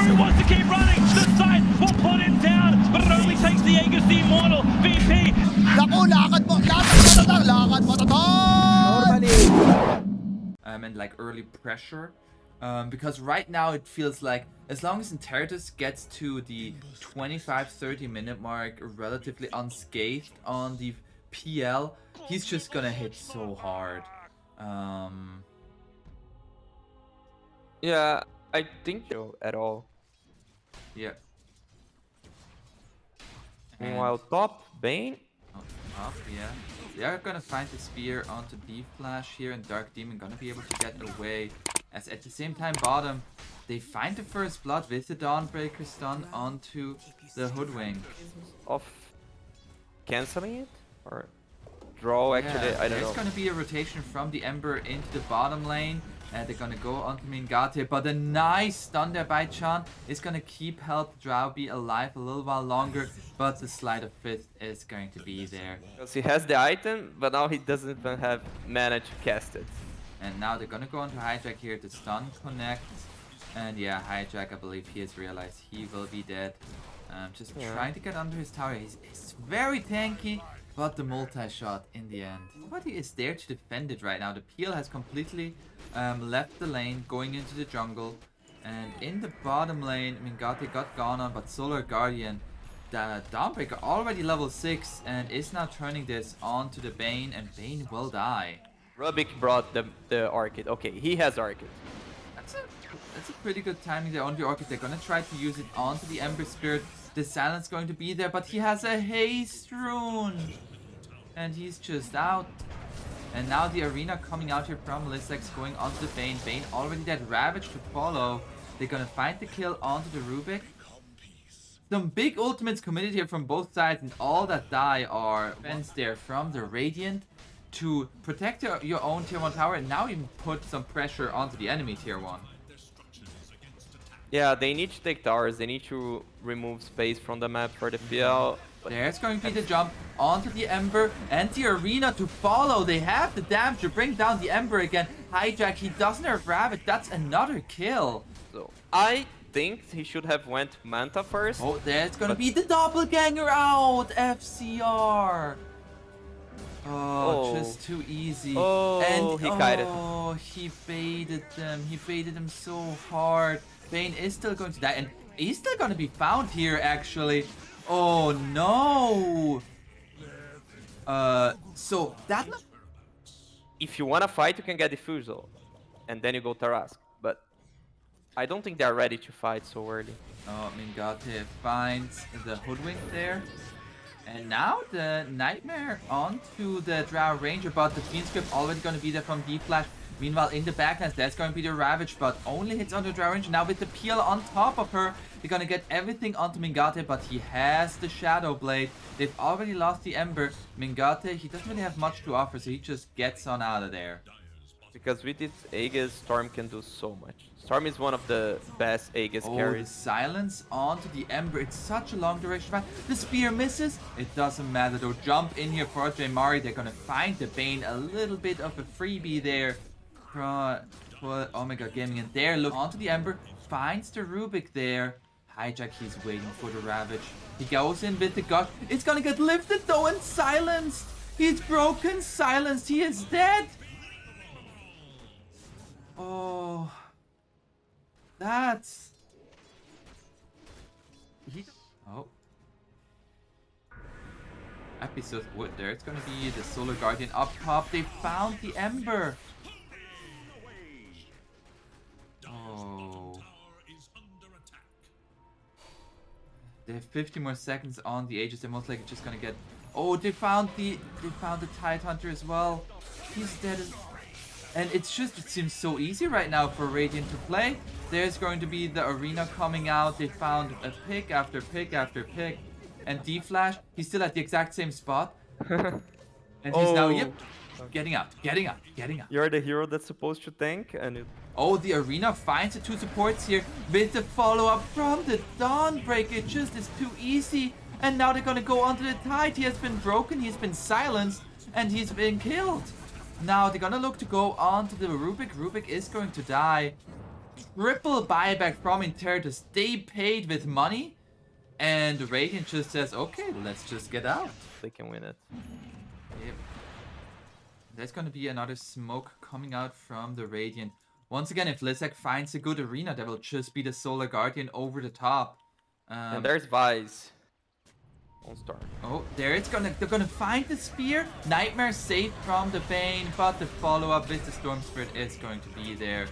Who wants to keep running? The side will put him down, but it only takes the Aegis the Immortal. VP. Naku, lakad mo Normally. And like early pressure. Because right now it feels like as long as Interitus gets to the 25-30 minute mark relatively unscathed on the PL, he's just gonna hit so hard. Yeah, I think so at all. Yeah. Meanwhile, top Bane. Up, yeah. They are gonna find the spear onto D-Flash here, and Dark Demon gonna be able to get away. As at the same time, bottom, they find the first blood with the Dawnbreaker stun onto the Hoodwink. Of canceling it? Or draw, actually, Yeah, I don't know. there's gonna be a rotation from the Ember into the bottom lane. And they're gonna go onto Mingate, but a nice stun there by Chan is gonna keep help Drow be alive a little while longer, but the Slide of Fist is going to be there. Because he has the item, but now he doesn't even have mana to cast it. And now they're gonna go onto Hijack here to stun connect. And yeah, Hijack, I believe he has realized he will be dead. Just trying to get under his tower. He's very tanky, but the multi-shot in the end. Nobody is there to defend it right now. The PL has completely left the lane, going into the jungle. And in the bottom lane, Mingate got gone on, but Solar Guardian, the Dawnbreaker, already level 6, and is now turning this onto the Bane, and Bane will die. Rubik brought the Orchid. Okay, he has Orchid. That's a pretty good timing there on the Orchid. They're gonna try to use it onto the Ember Spirit. The silence going to be there, but he has a haste rune. And he's just out. And now the arena coming out here from Lissex going onto the Bane. Bane already dead. Ravage to follow. They're gonna find the kill onto the Rubik. Some big ultimates committed here from both sides, and all that die are fence there from the Radiant to protect your own tier 1 tower, and now even put some pressure onto the enemy tier 1. Yeah, they need to take towers. They need to remove space from the map for the PL. There's going to be the jump onto the Ember and the arena to follow. They have the damage to bring down the Ember again. Hijack, he doesn't have Ravage. That's another kill. So I think he should have went Manta first. Oh, there's going to be the doppelganger out. FCR. Oh, just too easy. Oh, and he kited. Oh, he baited them. He baited them so hard. Bane is still going to die, and he's still going to be found here, actually. Oh, no. So that... If you want to fight, you can get Diffusal. And then you go Tarask. But I don't think they're ready to fight so early. Oh, Mingate finds the Hoodwink there. And now the Nightmare onto the Drow Ranger, but the Fiend Script already going to be there from D-Flash. Meanwhile, in the backlines, that's going to be the Ravage, but only hits on the Drow Ranger. Now with the PL on top of her, they're going to get everything onto Mingate, but he has the Shadow Blade. They've already lost the Ember. Mingate, he doesn't really have much to offer, so he just gets on out of there. Because with its Aegis, Storm can do so much. Storm is one of the best Aegis carries. The silence onto the Ember. It's such a long duration fight. The spear misses. It doesn't matter though. Jump in here for Jaymari. They're gonna find the Bane. A little bit of a freebie there for Omega Gaming. And there, look onto the Ember. Finds the Rubik there. Hijack, he's waiting for the Ravage. He goes in with the Gush. It's gonna get lifted though and silenced. He's broken, silenced. He is dead. Oh, that's... Oh. Episode wood there. It's gonna be the Solar Guardian up top. They found the Ember. Oh. They have 50 more seconds on the Aegis. They're most likely just gonna get... Oh, they found the Tide Hunter as well. He's dead as... And it's just, it seems so easy right now for Radiant to play. There's going to be the arena coming out. They found a pick after pick after pick. And D-Flash, he's still at the exact same spot. And he's now, yep, getting out, getting out, getting out. You're the hero that's supposed to tank, and it... Oh, the arena finds the two supports here with the follow-up from the Dawnbreaker. It just is too easy. And now they're going to go onto the Tide. He has been broken, he's been silenced, and he's been killed. Now they're gonna look to go on to the Rubik. Rubik is going to die. triple buyback from Interitus. They paid with money. And Radiant just says, okay, let's just get out. They can win it. Yep. There's gonna be another smoke coming out from the Radiant. Once again, if Lizak finds a good arena, there will just be the Solar Guardian over the top. And there's Vice. On Storm. Oh, they're gonna find the spear. Nightmare safe from the Bane, but the follow-up with the Storm Spirit is going to be there.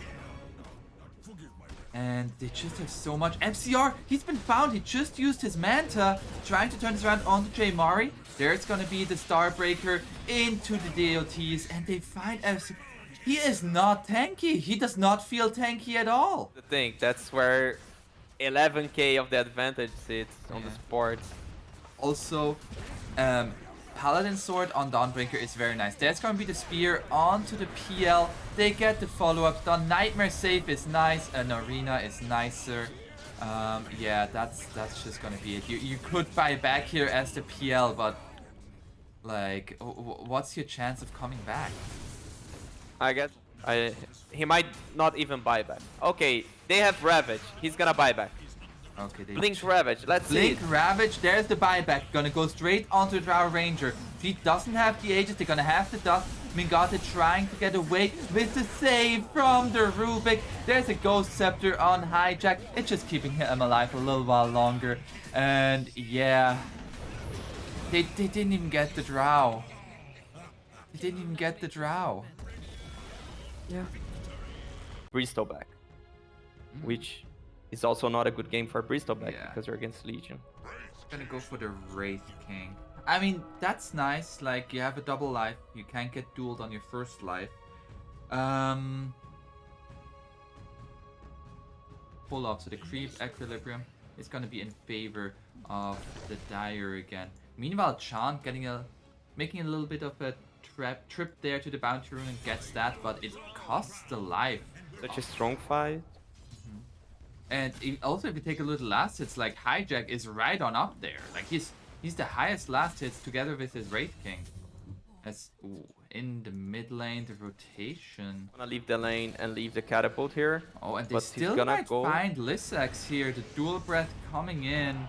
And they just have so much. FCR, he's been found. He just used his Manta, trying to turn this around onto Mari. There's gonna be the Starbreaker into the DOTs, and they find FCR. He is not tanky. He does not feel tanky at all. The thing, that's where 11k of the advantage sits on the sport. Also, Paladin Sword on Dawnbreaker is very nice. That's going to be the spear onto the PL. They get the follow-up done. Nightmare Safe is nice. An Arena is nicer. Yeah, that's just going to be it. You could buy back here as the PL, but like, what's your chance of coming back? I guess he might not even buy back. Okay, they have Ravage. He's gonna buy back. Okay, they Blink Ravage, let's see. Blink Ravage, there's the buyback. Gonna go straight onto the Drow Ranger. If he doesn't have the Aegis, they're gonna have the dust. Mingate trying to get away with the save from the Rubik. There's a Ghost Scepter on Hijack. It's just keeping him alive a little while longer. And yeah, they didn't even get the Drow. They didn't even get the Drow. Yeah. Bristol back. Which is also not a good game for Bristol back because they're against Legion. Gonna go for the Wraith King. I mean, that's nice. Like, you have a double life. You can't get dueled on your first life. Pull off. So the creep equilibrium is gonna be in favor of the Dire again. Meanwhile, Chan making a little bit of a trip there to the bounty rune and gets that, but it costs the life. Such a strong fight. And also, if you take a look at last hits, like Hijack is right on up there. Like he's the highest last hits together with his Wraith King. As in the mid lane, the rotation. I'm gonna leave the lane and leave the catapult here. Oh, and they still might find Lissax here. The dual breath coming in.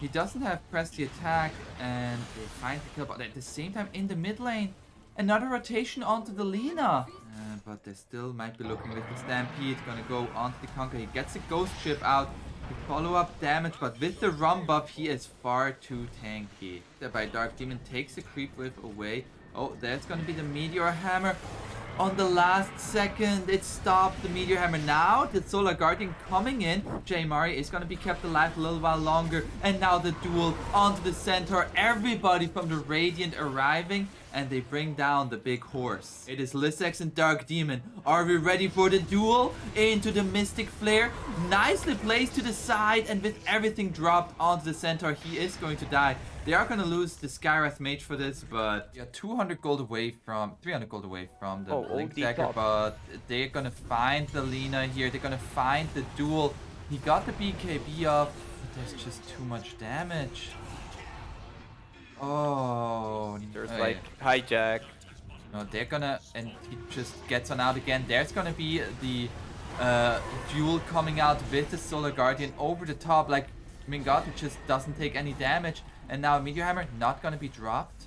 He doesn't have press the attack, and they find the kill. But at the same time, in the mid lane, another rotation onto the Lina. But they still might be looking with the Stampede. Gonna go onto the Conquer. He gets a Ghost Ship out to follow up damage, but with the Rum buff, he is far too tanky. By Dark Demon takes the Creep Whip away. Oh, there's gonna be the Meteor Hammer. On the last second, it stopped the Meteor Hammer. Now, the Solar Guardian coming in. Mari is going to be kept alive a little while longer. And now the duel onto the Centaur. Everybody from the Radiant arriving. And they bring down the big horse. It is Lissax and Dark Demon. Are we ready for the duel? Into the Mystic Flare. Nicely placed to the side. And with everything dropped onto the Centaur, he is going to die. They are going to lose the Skywrath Mage for this, but yeah, 300 gold away from the Blink Dagger, but they're going to find the Lina here. They're going to find the duel. He got the BKB up, but there's just too much damage. Oh, there's like Hijack. No, they're gonna, and he just gets on out again. There's gonna be the duel coming out with the Solar Guardian over the top. Like, Mingate just doesn't take any damage. And now Meteor Hammer not gonna be dropped.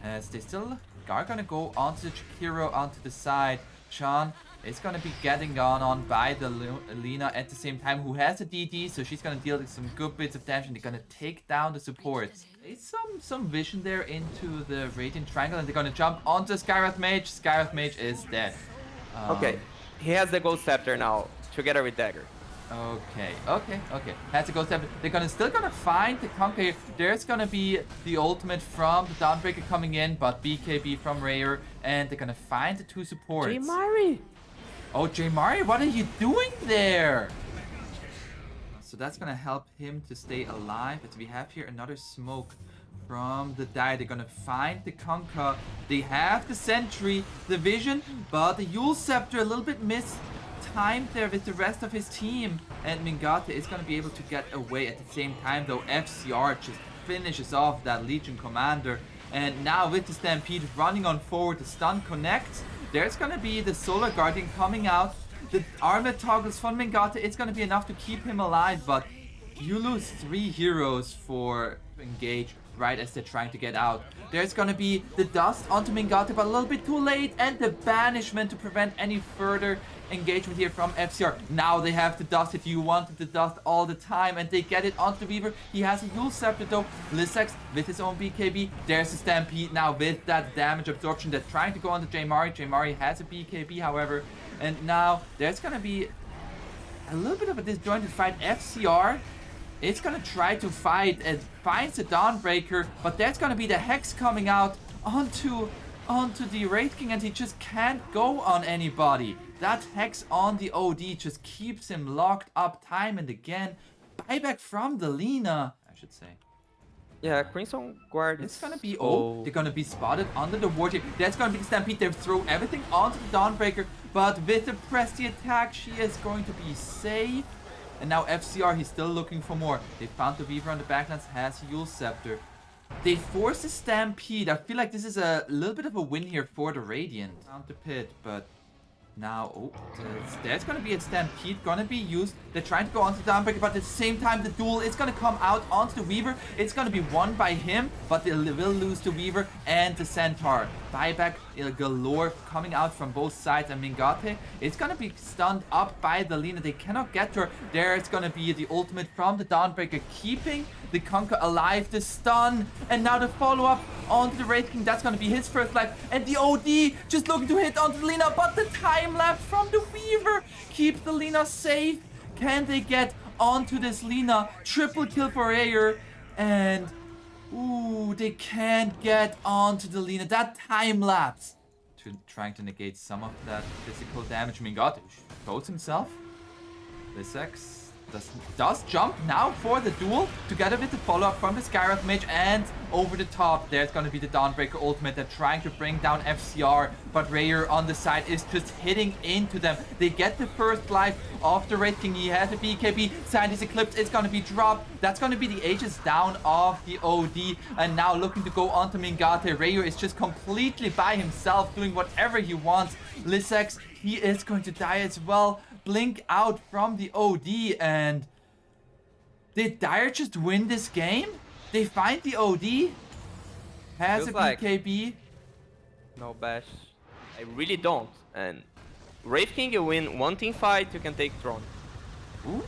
As they still are gonna go onto the Chikiro onto the side. Chan is gonna be getting on by the Lina at the same time, who has a DD, so she's gonna deal some good bits of damage, and they're gonna take down the supports. It's some vision there into the Radiant Triangle, and they're gonna jump onto Skywrath Mage. Skywrath Mage is dead. Okay, he has the Gold Scepter now, together with Dagger. Okay. Has to go step. They're still gonna find the Conquer. There's gonna be the ultimate from the Dawnbreaker coming in, but BKB from Rayer, and they're gonna find the two supports. Mari! Oh, Mari, what are you doing there? So that's gonna help him to stay alive. But we have here another smoke from the Dire. They're gonna find the Conquer. They have the Sentry, the Vision, but the Yule Scepter a little bit missed. Time there with the rest of his team, and Mingate is going to be able to get away at the same time, though FCR just finishes off that Legion commander. And now with the Stampede running on forward, the stun connects. There's going to be the Solar Guardian coming out. The armlet toggles from Mingate, it's gonna be enough to keep him alive, but you lose 3 heroes for engage right as they're trying to get out. There's gonna be the dust onto Mingate, but a little bit too late, and the banishment to prevent any further engagement here from FCR. Now they have the dust if you wanted the dust all the time, and they get it onto the Weaver. He has a Yule Scepter though. Lissex with his own BKB. There's a Stampede now with that damage absorption. They're trying to go onto J-Mari. J-Mari has a BKB, however. And now there's gonna be a little bit of a disjointed fight. FCR is gonna try to fight and finds the Dawnbreaker, but there's gonna be the Hex coming out onto the Wraith King, and he just can't go on anybody. That Hex on the OD just keeps him locked up time and again. Buyback from the Lina, I should say. Yeah, Crimson Guard It's is gonna be, so... they're gonna be spotted under the ward here. That's gonna be the Stampede. They throw everything onto the Dawnbreaker, but with the Presty attack, she is going to be safe. And now FCR, he's still looking for more. They found the Weaver on the backlands, has Yule Scepter. They force a Stampede. I feel like this is a little bit of a win here for the Radiant. Found the pit, but now, there's gonna be a Stampede gonna be used. They're trying to go onto the Dawnbreaker, but at the same time, the duel is gonna come out onto the Weaver. It's gonna be won by him, but they will lose the Weaver and the Centaur. Buyback galore coming out from both sides, and Mingate is gonna be stunned up by the Lina. They cannot get to her. There's gonna be the ultimate from the Dawnbreaker, keeping the Conquer alive, the stun, and now the follow-up onto the Wraith King. That's gonna be his first life, and the OD just looking to hit onto the Lina, but the time lapse from the Weaver keeps the Lina safe. Can they get onto this Lina? Triple kill for Ayer, and ooh, they can't get onto the Lina. That time lapse trying to negate some of that physical damage. Mingate shows himself. Lissex does jump now for the duel, together with the follow-up from the Skywrath Mage, and over the top, there's going to be the Dawnbreaker ultimate. They're trying to bring down FCR, but Rayer on the side is just hitting into them. They get the first life of the Wraith King. He has a BKB. Sandy's Eclipse is going to be dropped. That's going to be the Aegis down of the OD, and now looking to go onto Mingate. Rayer is just completely by himself, doing whatever he wants. Lissex, he is going to die as well. Blink out from the OD, and did Dire just win this game? They find the OD, has Feels a like BKB. No bash. I really don't. And Wraith King, you win one team fight, you can take throne. Ooh.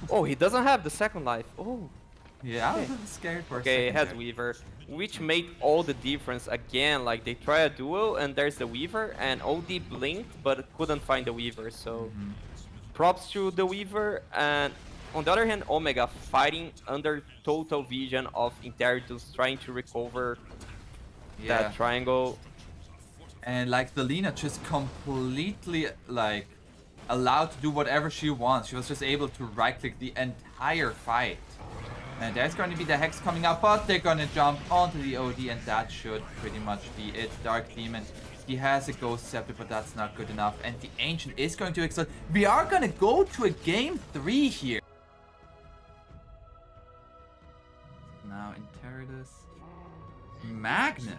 Oh, he doesn't have the second life. Oh. Yeah, I was a little scared for a Okay, he second has there. Weaver, which made all the difference again. Like, they try a duel and there's the Weaver, and OD blinked but couldn't find the Weaver, so props to the Weaver. And on the other hand, Omega fighting under total vision of Interitus, trying to recover that triangle. And like the Lina just completely like allowed to do whatever she wants. She was just able to right click the entire fight. And there's going to be the Hex coming out, but they're going to jump onto the OD, and that should pretty much be it. Dark Demon, he has a Ghost Scepter, but that's not good enough. And the Ancient is going to explode. We are going to go to a game 3 here. Now Interitus. Magnet.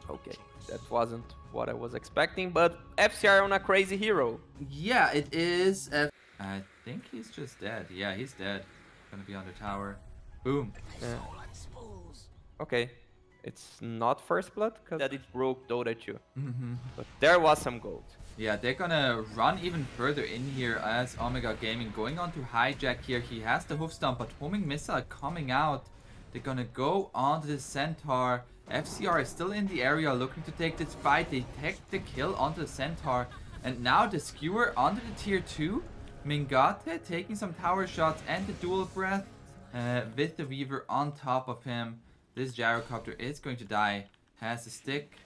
Okay, that wasn't what I was expecting, but FCR on a crazy hero. Yeah, it is. I think he's just dead. Yeah, he's dead. Gonna be on the tower. Boom. Yeah. Okay, it's not first blood because that it broke Dota 2. But there was some gold. Yeah, they're gonna run even further in here as Omega Gaming going on to hijack here. He has the hoof stomp, but homing missile coming out. They're gonna go onto the Centaur. FCR is still in the area looking to take this fight. They take the kill onto the Centaur. And now the Skewer onto the tier 2. Mingate taking some tower shots and the dual breath with the Weaver on top of him. This Gyrocopter is going to die. Has the stick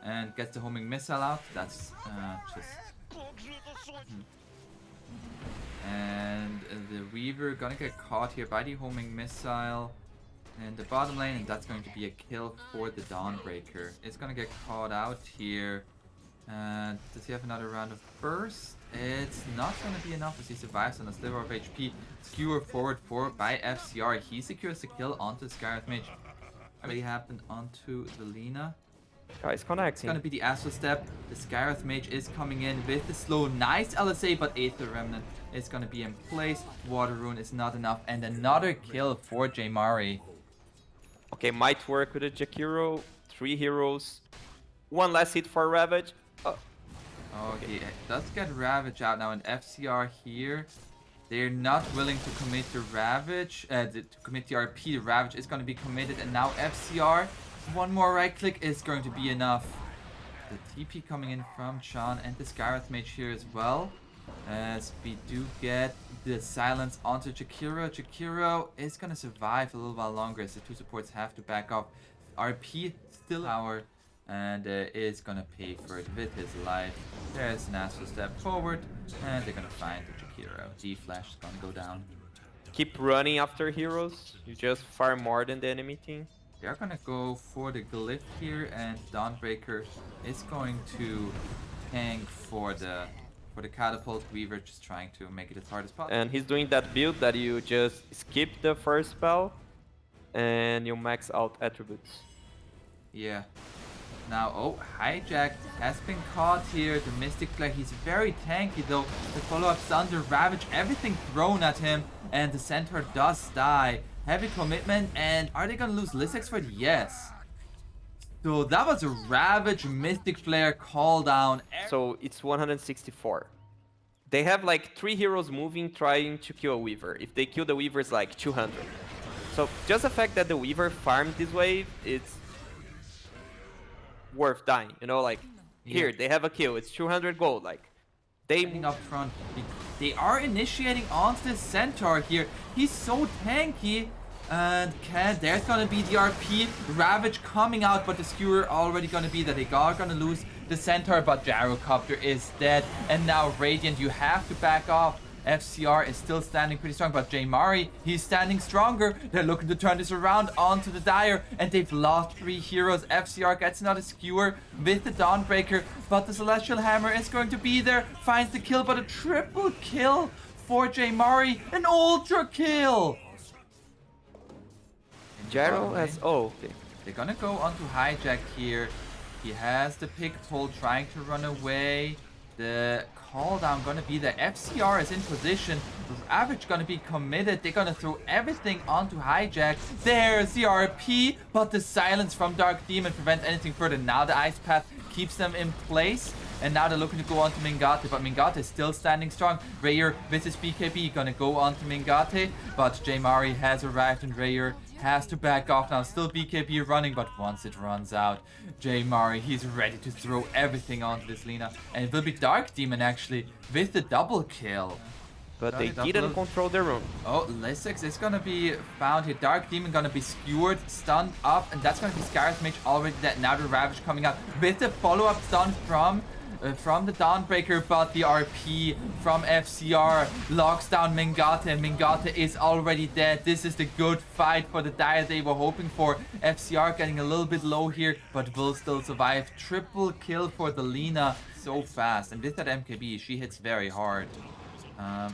and gets the homing missile out. That's just... And the Weaver gonna get caught here by the homing missile in the bottom lane, and that's going to be a kill for the Dawnbreaker. It's gonna get caught out here. Does he have another round of burst? It's not going to be enough as he survives on a sliver of HP. Skewer forward 4 by FCR. He secures the kill onto the Skywrath Mage. Already happened onto the Lina. Guys It's connecting. gonna be the Astral Step. The Skywrath Mage is coming in with the slow. Nice LSA, but Aether Remnant is gonna be in place. Water Rune is not enough. And another kill for Jaymari. Okay, might work with a Jakiro. 3 heroes. One last hit for Ravage. Oh, Okay, it does get Ravage out now. And FCR here, they're not willing to commit to Ravage. To commit the RP. The Ravage is gonna be committed. And now FCR, one more right click is going to be enough. The TP coming in from Sean and the Skywrath Mage here as well. As we do get the silence onto Jakiro. Jakiro is gonna survive a little while longer as the two supports have to back off. RP still power and is gonna pay for it with his life. There's an Astral Step forward and they're gonna find the Jakiro. D-Flash is gonna go down. keep running after heroes. You just farm more than the enemy team. They're gonna go for the Glyph here and Dawnbreaker is going to tank for the catapult. Weaver just trying to make it as hard as possible. And he's doing that build that you just skip the first spell and you max out attributes. Yeah. Now, oh, Hijack has been caught here. The Mystic Flare, he's very tanky though. The follow-up's under Ravage, everything thrown at him. And the Centaur does die. Heavy commitment, and are they gonna lose Lissex for it? Yes. So that was a Ravage Mystic Flare call down. So it's 164. They have like 3 heroes moving trying to kill a Weaver. If they kill the Weaver, it's like 200. So just the fact that the Weaver farmed this wave, it's worth dying. You know, like here, they have a kill. It's 200 gold. Like they up front. They are initiating onto this Centaur here. He's so tanky. And there's gonna be the RP. Ravage coming out, but the Skewer already gonna be that they are gonna lose the Centaur, but Gyrocopter is dead. And now Radiant, you have to back off. FCR is still standing pretty strong, but Jaymari, he's standing stronger. They're looking to turn this around onto the Dire, and they've lost 3 heroes. FCR gets another Skewer with the Dawnbreaker, but the Celestial Hammer is going to be there. Finds the kill, but a triple kill for Jaymari. An ultra kill! Gyro has okay. They're gonna go onto Hijack here. He has the pick pull trying to run away. The call down gonna be there. FCR is in position. Ravage gonna be committed. They're gonna throw everything onto Hijack. There's the RP, but the silence from Dark Demon prevents anything further. Now the Ice Path keeps them in place. And now they're looking to go on to Mingate, but Mingate is still standing strong. Rayer with his BKB gonna go on to Mingate, but Jaymari has arrived and Rayer has to back off now. Still BKB running, but once it runs out, Jaymari, he's ready to throw everything onto this Lina. And it will be Dark Demon actually with the double kill. But they didn't control their rune. Oh, Lissex is gonna be found here. Dark Demon gonna be skewered, stunned up, and that's gonna be Skywrath Mage already dead. Now the Ravage coming out with the follow-up stun from the Dawnbreaker, but the RP from FCR locks down Mingate, and Mingate is already dead. This is the good fight for the Dire they were hoping for. FCR getting a little bit low here, but will still survive. Triple kill for the Lina so fast, and with that MKB, she hits very hard.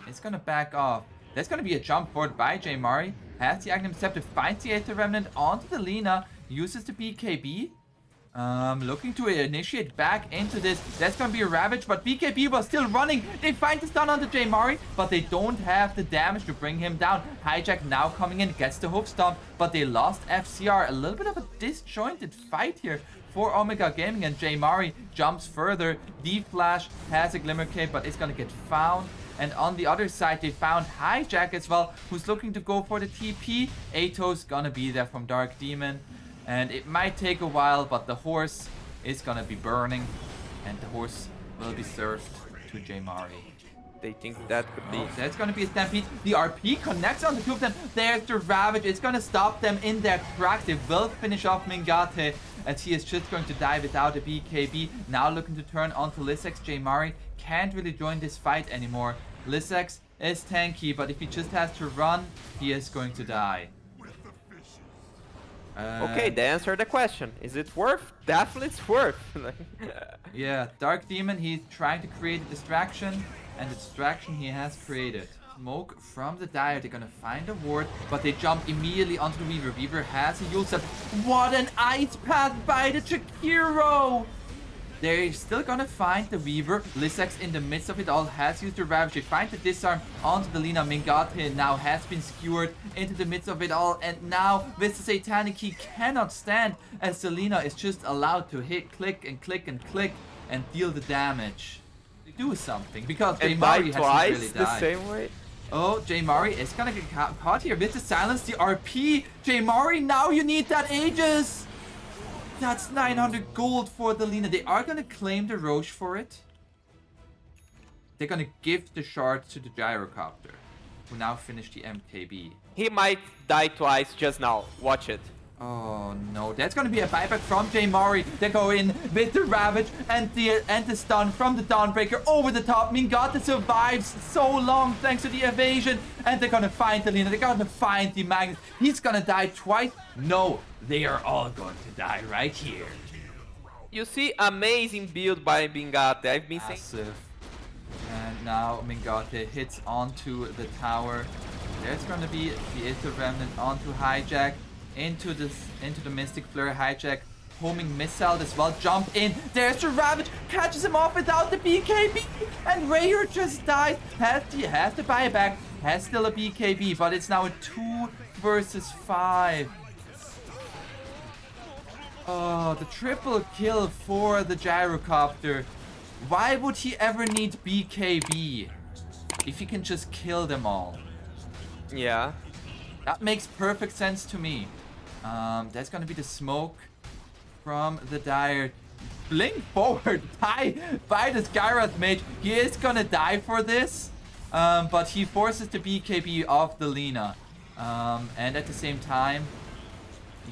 It's gonna back off. There's gonna be a jump forward by Jaymari. Has the Aghanim Scepter, finds the Aether Remnant onto the Lina, uses the BKB. Looking to initiate back into this. That's gonna be a Ravage, but BKB was still running. They find the stun on the Jaymari, but they don't have the damage to bring him down. Hijack now coming in, gets the hoof stomp, but they lost FCR. A little bit of a disjointed fight here for Omega Gaming, and Jaymari jumps further. D-Flash has a Glimmer Cape, but it's gonna get found. And on the other side, they found Hijack as well, who's looking to go for the TP. Ato's gonna be there from Dark Demon. And it might take a while, but the horse is gonna be burning. And the horse will be served to Jaymari. They think that could be... Oh, that's gonna be a stampede. The RP connects on the two of them. There's the Ravage. It's gonna stop them in their track. They will finish off Mingate, as he is just going to die without a BKB. Now looking to turn onto Lissex. Jaymari can't really join this fight anymore. Lissex is tanky, but if he just has to run, he is going to die. Okay, they answered the question. Is it worth? Definitely it's worth. Yeah, Dark Demon, he's trying to create a distraction, and the distraction he has created. Smoke from the Dire. They're gonna find a ward, but they jump immediately onto the Weaver. Weaver has a Yule Step. What an ice path by the Chikiro! They're still gonna find the Weaver. Lissax in the midst of it all has used the Ravage. They find the disarm onto the Lina. Mingate now has been skewered into the midst of it all. And now with the Satanic Key cannot stand as Selena is just allowed to hit, click and click and click and deal the damage. Do something because J Mari hasn't really died. The same way. Oh, J Mari is gonna get caught here with the silence, the RP. J Mari, now you need that Aegis. That's 900 gold for the Lina. They are gonna claim the Roche for it. They're gonna give the shard to the Gyrocopter, who now finished the MKB. He might die twice just now. Watch it. Oh no, that's gonna be a buyback from J Mari. They go in with the Ravage and the stun from the Dawnbreaker over the top. Mingata survives so long thanks to the evasion. And they're gonna find the Lina. They're gonna find the Magnus. He's gonna die twice. No, they are all going to die right here. You see, amazing build by Mingate. I've been saying. Massive. And now Mingate hits onto the tower. There's gonna be the Aether Remnant onto Hijack. Into the Mystic Flare. Hijack homing missile as well. Jump in. There's the Ravage. Catches him off without the BKB. And Rayer just dies. Has the buyback. Has still a BKB. But it's now a 2 versus 5. Oh, the triple kill for the Gyrocopter. Why would he ever need BKB if he can just kill them all? Yeah. That makes perfect sense to me. That's gonna be the smoke from the Dire. Blink forward by the Skyrath Mage. He is gonna die for this. But he forces the BKB off the Lina. And at the same time,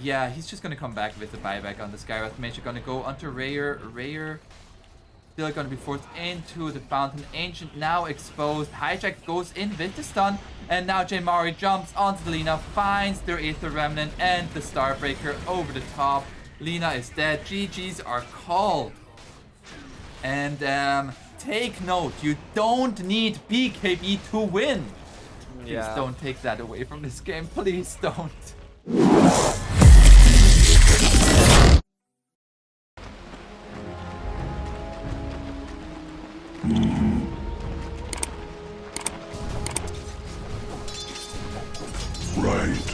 yeah, he's just gonna come back with the buyback on the Skyrath Mage. They're gonna go onto Rayer. Rayer still gonna be forced into the fountain. Ancient now exposed. Hijack goes in with the stun. And now J Mari jumps onto the Lina, finds their Aether Remnant and the Starbreaker over the top. Lina is dead. GG's are called. And take note, you don't need BKB to win. Please don't take that away from this game. Please don't. Right.